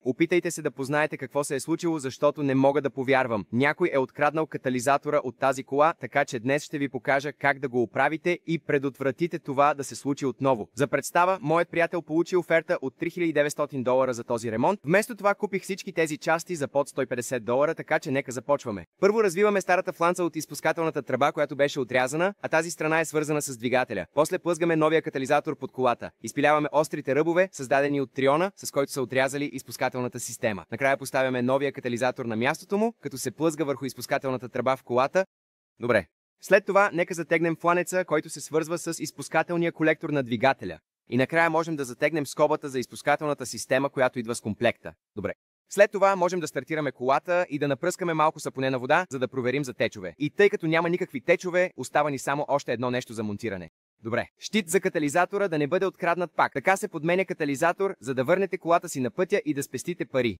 Опитайте се да познаете какво се е случило, защото не мога да повярвам. Някой е откраднал катализатора от тази кола, така че днес ще ви покажа как да го оправите и предотвратите това да се случи отново. За представа, моят приятел получи оферта от $3900 за този ремонт. Вместо това купих всички тези части за под $150, така че нека започваме. Първо развиваме старата фланца от изпускателната тръба, която беше отрязана, а тази страна е свързана с двигателя. После плъзгаме новия катализатор под колата. Изпиляваме острите ръбове, създадени от триона, с който са отрязали изпускателната система. Накрая поставяме новия катализатор на мястото му, като се плъзга върху изпускателната тръба в колата. Добре. След това нека затегнем фланеца, който се свързва с изпускателния колектор на двигателя. И накрая можем да затегнем скобата за изпускателната система, която идва с комплекта. Добре. След това можем да стартираме колата и да напръскаме малко сапунена вода, за да проверим за течове. И тъй като няма никакви течове, остава ни само още едно нещо за монтиране. Добре. Щит за катализатора да не бъде откраднат пак. Така се подменя катализатор, за да върнете колата си на пътя и да спестите пари.